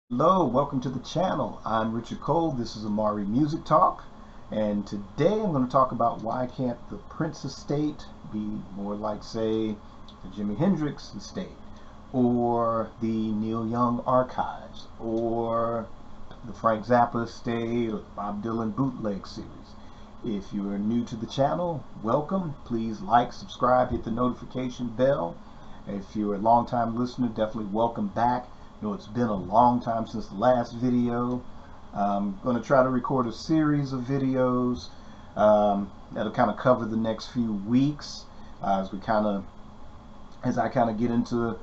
Hello, welcome to the channel. I'm Richard Cole. This is Amari Music Talk, and today I'm going to talk about why can't the Prince estate be more like, say, the Jimi Hendrix estate, or the Neil Young archives, or the Frank Zappa estate, or the Bob Dylan bootleg series. If you are new to the channel, welcome. Please like, subscribe, hit the notification bell. If you're a long-time listener, definitely welcome back. You know, it's been a long time since the last video. I'm going to try to record a series of videos that'll kind of cover the next few weeks as I kind of get into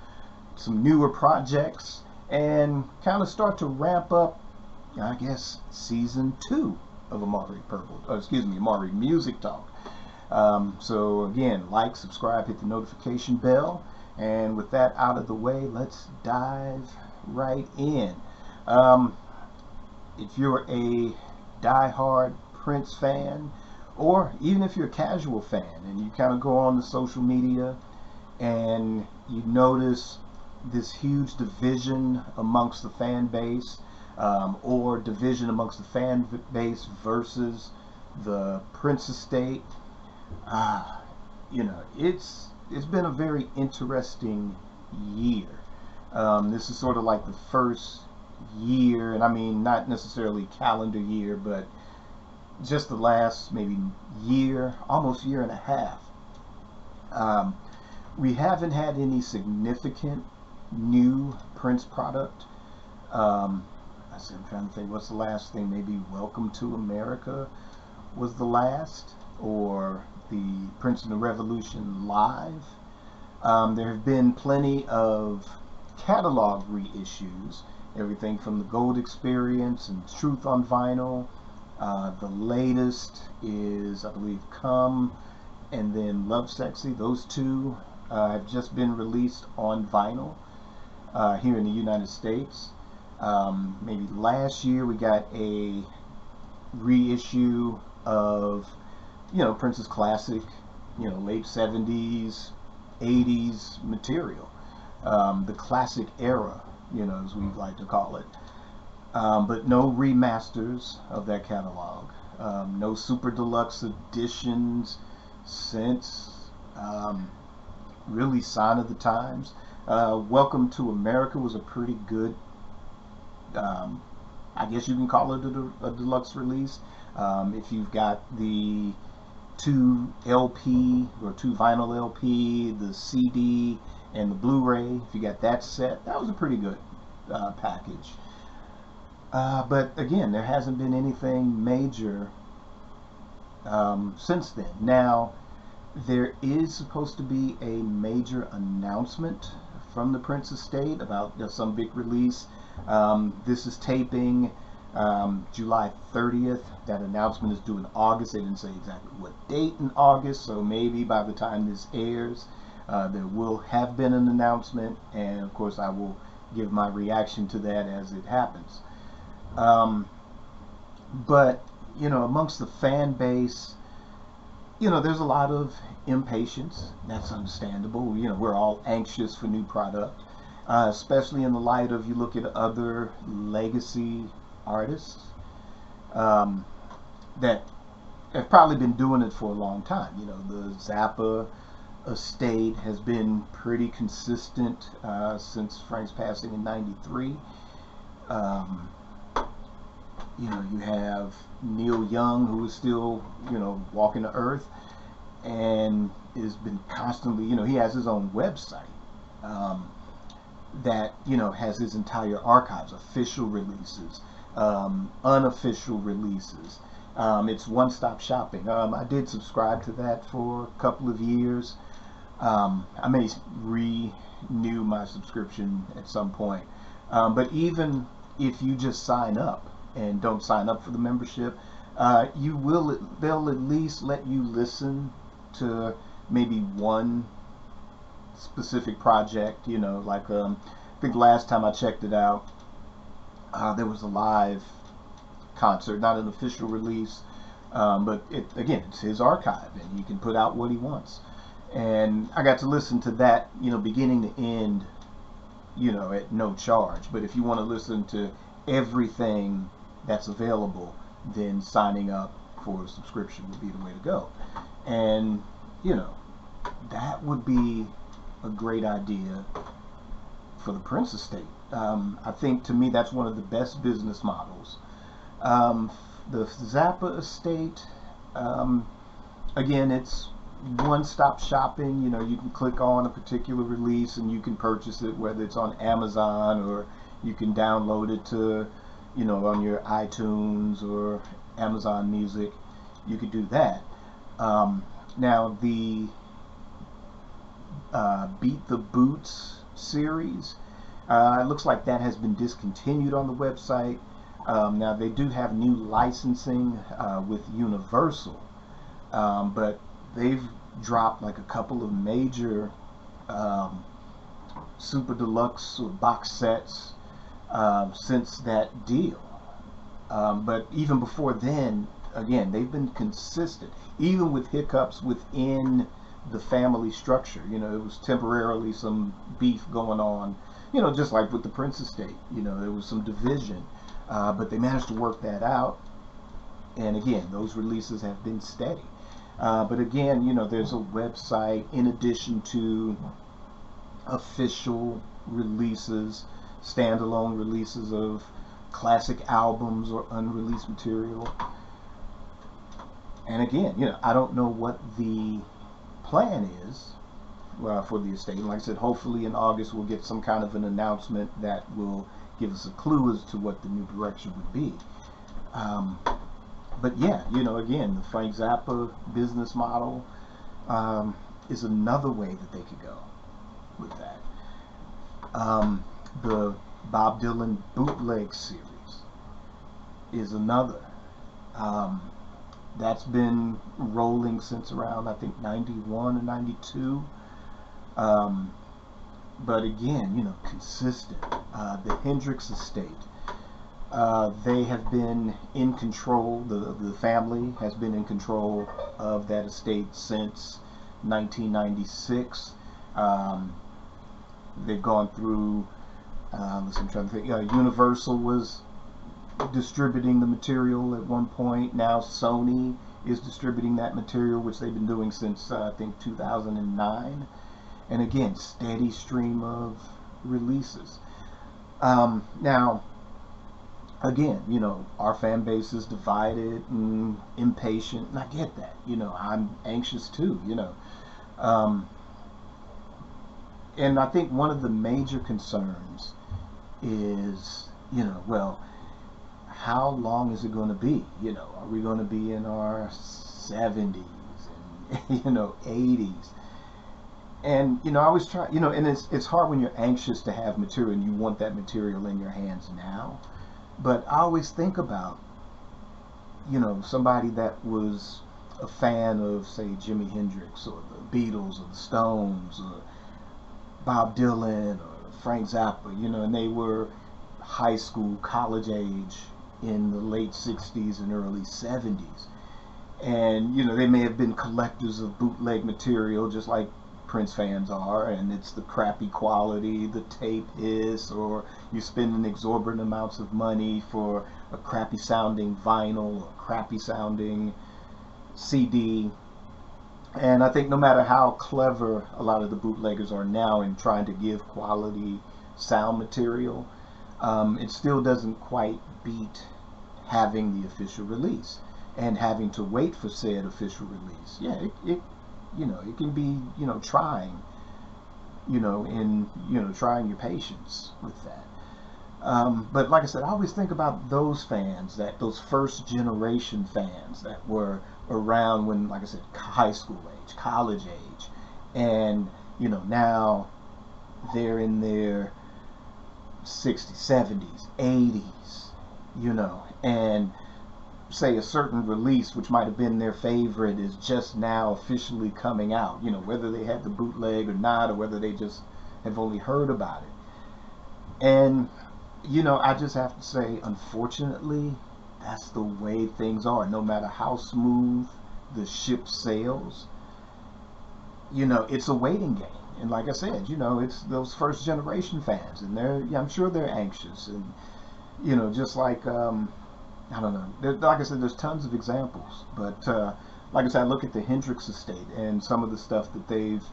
some newer projects and kind of start to ramp up, I guess, season 2 of Amari Music Talk. So again, like, subscribe, hit the notification bell. And with that out of the way, let's dive right in. If you're a die-hard Prince fan, or even if you're a casual fan and you kind of go on the social media and you notice this huge division amongst the fan base, or division amongst the fan base versus the Prince estate, it's been a very interesting year. This is sort of like the first year, and I mean not necessarily calendar year, but just the last maybe year, almost year and a half. We haven't had any significant new Prince product. I'm trying to think, what's the last thing? Maybe Welcome to America was the last, or the Prince and the Revolution Live. There have been plenty of catalog reissues, everything from the Gold Experience and Truth on Vinyl. The latest is, I believe, Come and then Love Sexy. Those two have just been released on vinyl here in the United States. Maybe last year we got a reissue of Prince's classic, late 70s, 80s material, the classic era, as we like to call it. But no remasters of that catalog, no super deluxe editions since really Sign of the Times. Welcome to America was a pretty good, I guess you can call it a deluxe release. If you've got the 2 LP or 2 vinyl LP, the CD, and the Blu-ray, if you got that set, that was a pretty good package. But again, there hasn't been anything major since then. Now, there is supposed to be a major announcement from the Prince estate about some big release. This is taping July 30th. That announcement is due in August. They didn't say exactly what date in August, so maybe by the time this airs, there will have been an announcement, and of course I will give my reaction to that as it happens. But amongst the fan base, there's a lot of impatience. That's understandable. We're all anxious for new product, especially in the light of, you look at other legacy artists that have probably been doing it for a long time. The Zappa estate has been pretty consistent since Frank's passing in '93. You have Neil Young, who is still, walking the earth, and has been constantly, he has his own website that, has his entire archives, official releases, unofficial releases. It's one-stop shopping. I did subscribe to that for a couple of years. I may renew my subscription at some point. But even if you just sign up and don't sign up for the membership, they'll at least let you listen to maybe one specific project. Like I think last time I checked it out, there was a live concert, not an official release, but again, it's his archive, and he can put out what he wants. And I got to listen to that, beginning to end, at no charge. But if you want to listen to everything that's available, then signing up for a subscription would be the way to go. And that would be a great idea for the Prince estate. I think, to me, that's one of the best business models. The Zappa estate, again, it's one-stop shopping. You can click on a particular release and you can purchase it, whether it's on Amazon or you can download it to, on your iTunes or Amazon Music. You could do that. Now, the Beat the Boots series, it looks like that has been discontinued on the website. Now, they do have new licensing with Universal, but they've dropped like a couple of major super deluxe box sets since that deal. But even before then, again, they've been consistent, even with hiccups within the family structure. It was temporarily some beef going on, just like with the Prince estate. There was some division, but they managed to work that out. And again, those releases have been steady. But again, there's a website in addition to official releases, standalone releases of classic albums or unreleased material. And again, I don't know what the plan is for the estate. And like I said, hopefully in August we'll get some kind of an announcement that will give us a clue as to what the new direction would be. But yeah, again, the Frank Zappa business model is another way that they could go with that. The Bob Dylan bootleg series is another. That's been rolling since around, I think, 91 or 92. But again, consistent. The Hendrix estate, they have been in control, the family has been in control of that estate since 1996. They've gone through, I'm trying to think, Universal was distributing the material at one point. Now Sony is distributing that material, which they've been doing since I think 2009. And again, steady stream of releases. Now, again, our fan base is divided and impatient, and I get that. I'm anxious too. And I think one of the major concerns is, well, how long is it going to be? Are we going to be in our 70s and 80s? And I always try, and it's hard when you're anxious to have material and you want that material in your hands now. But I always think about, somebody that was a fan of, say, Jimi Hendrix or the Beatles or the Stones or Bob Dylan or Frank Zappa, and they were high school, college age in the late 60s and early 70s. And, they may have been collectors of bootleg material, just like Prince fans are, and it's the crappy quality, the tape is, or you're spending exorbitant amounts of money for a crappy sounding vinyl or crappy sounding CD. And I think no matter how clever a lot of the bootleggers are now in trying to give quality sound material, it still doesn't quite beat having the official release and having to wait for said official release. Yeah, it can be, trying, trying your patience with that. But like I said, I always think about those fans, those first generation fans that were around when, like I said, high school age, college age, and now they're in their 60s, 70s, 80s, and say a certain release which might have been their favorite is just now officially coming out, whether they had the bootleg or not, or whether they just have only heard about it. And I just have to say, unfortunately, that's the way things are. No matter how smooth the ship sails, it's a waiting game. And like I said, it's those first generation fans, and I'm sure they're anxious, and just like I don't know. Like I said, there's tons of examples, but like I said, I look at the Hendrix estate and some of the stuff that they've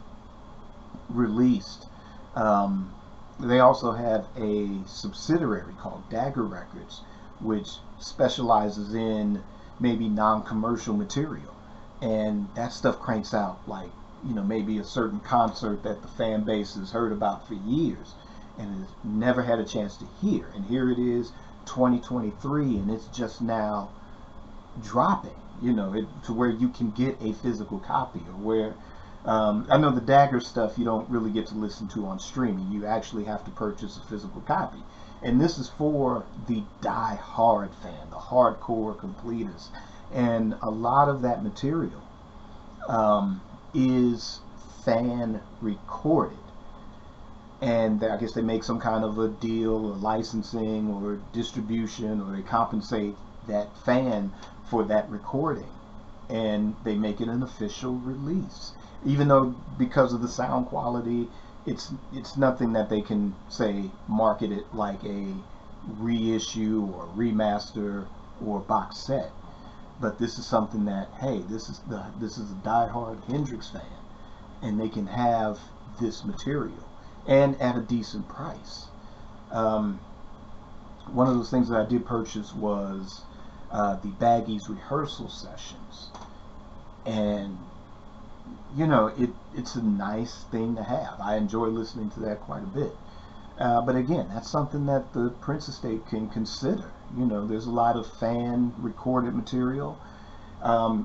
released. They also have a subsidiary called Dagger Records, which specializes in maybe non-commercial material, and that stuff cranks out like maybe a certain concert that the fan base has heard about for years and has never had a chance to hear, and here it is 2023 and it's just now dropping, to where you can get a physical copy, or where I know the Dagger stuff you don't really get to listen to on streaming. You actually have to purchase a physical copy. And this is for the die-hard fan, the hardcore completist. And a lot of that material is fan recorded. And I guess they make some kind of a deal or licensing or distribution, or they compensate that fan for that recording. And they make it an official release. Even though, because of the sound quality, it's nothing that they can say market it like a reissue or remaster or box set. But this is something that, hey, this is a diehard Hendrix fan, and they can have this material and at a decent price. One of those things that I did purchase was the Baggies rehearsal sessions, and it's a nice thing to have. I enjoy listening to that quite a bit. But again, that's something that the Prince estate can consider. There's a lot of fan recorded material,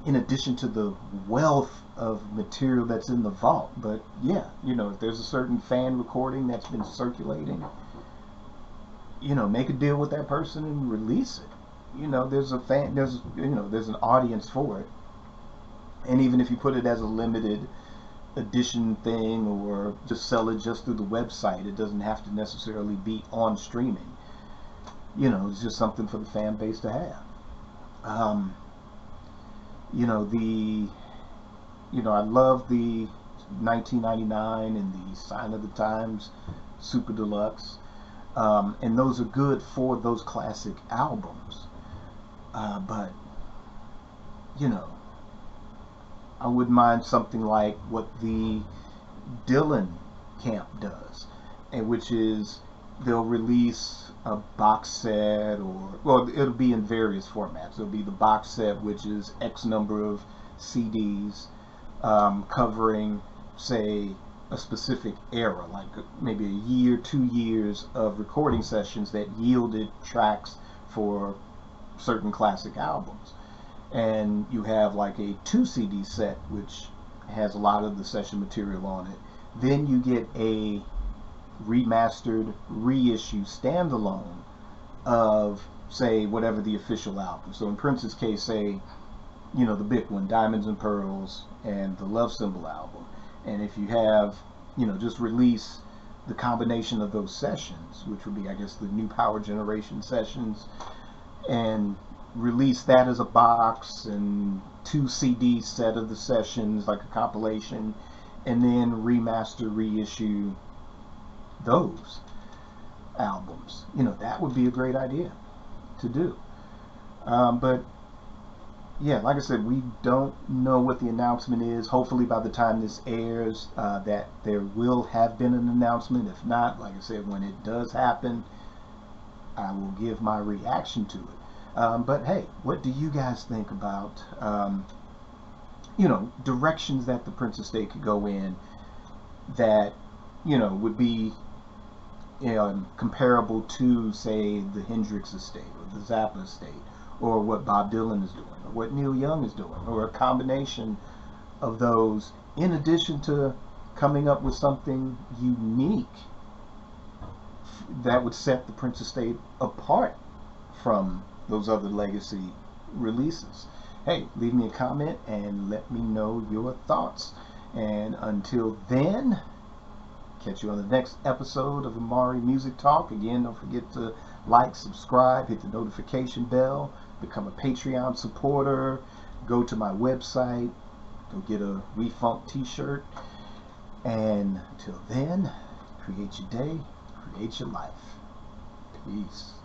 in addition to the wealth of material that's in the vault. But yeah, if there's a certain fan recording that's been circulating, make a deal with that person and release it. There's an audience for it. And even if you put it as a limited edition thing, or just sell it just through the website, it doesn't have to necessarily be on streaming. It's just something for the fan base to have. I love the 1999 and the Sign of the Times Super Deluxe, and those are good for those classic albums. But I wouldn't mind something like what the Dylan camp does, and which is they'll release a box set, or well, it'll be in various formats. It'll be the box set, which is X number of CDs, covering, say, a specific era, like maybe a year, 2 years of recording sessions that yielded tracks for certain classic albums. And you have like a 2 CD set, which has a lot of the session material on it. Then you get a remastered reissue standalone of, say, whatever the official album. So in Prince's case, say, the big one, Diamonds and Pearls, and the Love Symbol album. And if you have, just release the combination of those sessions, which would be, I guess, the New Power Generation sessions, and release that as a box, and 2 CD set of the sessions, like a compilation, and then remaster, reissue those albums. That would be a great idea to do. But yeah, like I said, we don't know what the announcement is. Hopefully by the time this airs, that there will have been an announcement. If not, like I said, when it does happen, I will give my reaction to it. But hey, what do you guys think about directions that the Prince estate could go in that would be comparable to, say, the Hendrix estate or the Zappa estate, or what Bob Dylan is doing, or what Neil Young is doing, or a combination of those, in addition to coming up with something unique that would set the Prince estate apart from those other legacy releases. Hey, leave me a comment and let me know your thoughts. And until then, catch you on the next episode of Amari Music Talk. Again, don't forget to like, subscribe, hit the notification bell, become a Patreon supporter, go to my website, go get a We Funk t-shirt, And until then, create your day, create your life. Peace.